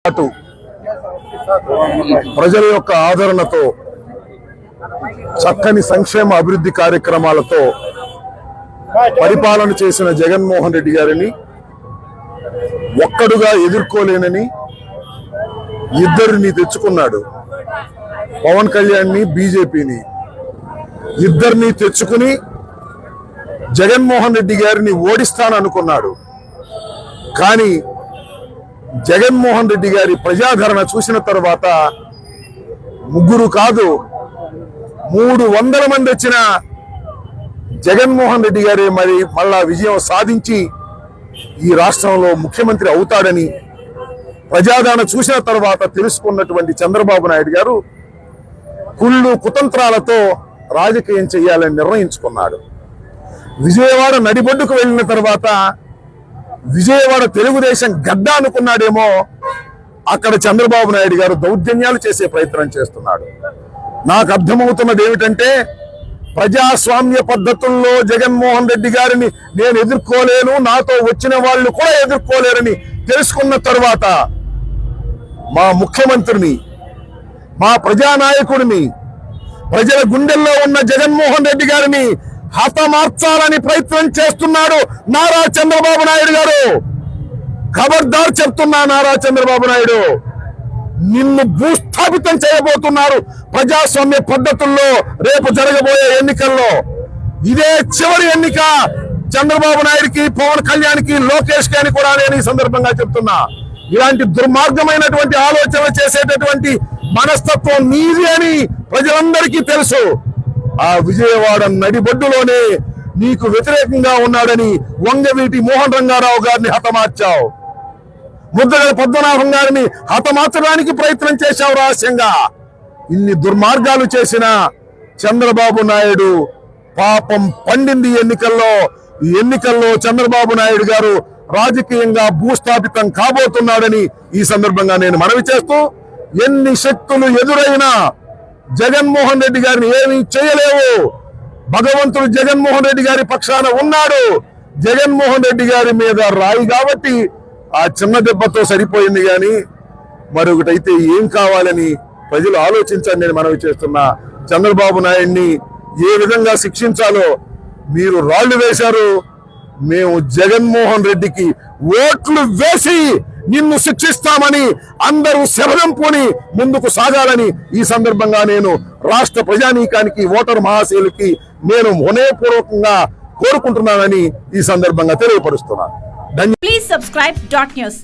పాటు ప్రజల యొక్క ఆదరణతో చక్కని సంక్షేమ అభివృద్ధి కార్యక్రమాలతో పరిపాలన చేసిన జగన్మోహన్ రెడ్డి గారిని ఒక్కడుగా ఎదుర్కోలేనని ఇద్దరిని తెచ్చుకున్నాడు. పవన్ కళ్యాణ్ని, బీజేపీని ఇద్దరిని తెచ్చుకుని జగన్మోహన్ రెడ్డి గారిని ఓడిస్తాననుకున్నాడు. కానీ జగన్మోహన్ రెడ్డి గారి ప్రజాదరణ చూసిన తర్వాత ముగ్గురు కాదు 300 మంది వచ్చిన జగన్మోహన్ రెడ్డి గారే మళ్ళా విజయం సాధించి ఈ రాష్ట్రంలో ముఖ్యమంత్రి అవుతాడని ప్రజాదరణ చూసిన తర్వాత తెలుసుకున్నటువంటి చంద్రబాబు నాయుడు గారు కుళ్ళు కుతంత్రాలతో రాజకీయం చేయాలని నిర్ణయించుకున్నాడు. విజయవాడ నడిబొడ్డుకు వెళ్ళిన తర్వాత విజయవాడ తెలుగుదేశం గడ్డ అనుకున్నాడేమో, అక్కడ చంద్రబాబు నాయుడు గారు దౌర్జన్యాలు చేసే ప్రయత్నం చేస్తున్నాడు. నాకు అర్థమవుతున్నది ఏమిటంటే, ప్రజాస్వామ్య పద్ధతుల్లో జగన్మోహన్ రెడ్డి గారిని నేను ఎదుర్కోలేను, నాతో వచ్చిన వాళ్ళు కూడా ఎదుర్కోలేరని తెలుసుకున్న తర్వాత మా ముఖ్యమంత్రిని, మా ప్రజానాయకుడిని, ప్రజల గుండెల్లో ఉన్న జగన్మోహన్ రెడ్డి గారిని హతమార్చాలని ప్రయత్నం చేస్తున్నాడు నారా చంద్రబాబు నాయుడు గారు. ఖబర్దార్ చెప్తున్నా నారా చంద్రబాబు నాయుడు, నిన్ను భూస్థాపితం చేయబోతున్నారు ప్రజాస్వామ్య పద్ధతుల్లో రేపు జరగబోయే ఎన్నికల్లో. ఇదే చివరి ఎన్నిక చంద్రబాబు నాయుడికి, పవన్ కళ్యాణ్కి, లోకేష్ కి అని కూడా నేను ఈ సందర్భంగా చెప్తున్నా. ఇలాంటి దుర్మార్గమైనటువంటి ఆలోచన చేసేటటువంటి మనస్తత్వం నీది అని ప్రజలందరికీ తెలుసు. ఆ విజయవాడ నడిబొడ్డులోనే నీకు వ్యతిరేకంగా ఉన్నాడని వంగవీటి మోహన్ రంగారావు గారిని హతమార్చావు. ముద్దగడ పద్మనాభం గారిని హతమార్చడానికి ప్రయత్నం చేశావు రహస్యంగా. ఇన్ని దుర్మార్గాలు చేసిన చంద్రబాబు నాయుడు పాపం పండింది ఈ ఎన్నికల్లో చంద్రబాబు నాయుడు గారు రాజకీయంగా భూస్థాపితం కాబోతున్నాడని ఈ సందర్భంగా నేను మనవి చేస్తూ, ఎన్ని శక్తులు ఎదురైనా జగన్మోహన్ రెడ్డి గారిని ఏమీ చేయలేవు. భగవంతుడు జగన్మోహన్ రెడ్డి గారి పక్షాన ఉన్నాడు. జగన్మోహన్ రెడ్డి గారి మీద రాయి కాబట్టి ఆ చిన్న దెబ్బతో సరిపోయింది, కానీ మరొకటైతే ఏం కావాలని ప్రజలు ఆలోచించండి నేను మనవి చేస్తున్నా. చంద్రబాబు నాయుడిని ఏ విధంగా శిక్షించాలో మీరు రాళ్లు వేశారు. మేము జగన్మోహన్ రెడ్డికి ఓట్లు వేసి నిన్ను శిక్షిస్తామని అందరూ శబదం పూని ముందుకు సాగాలని ఈ సందర్భంగా నేను రాష్ట్ర ప్రజానీకానికి, ఓటర్ మహాశయులకి నేను హృదయపూర్వకంగా కోరుకుంటున్నానని ఈ సందర్భంగా తెలియపరుస్తున్నాను. Please subscribe .news.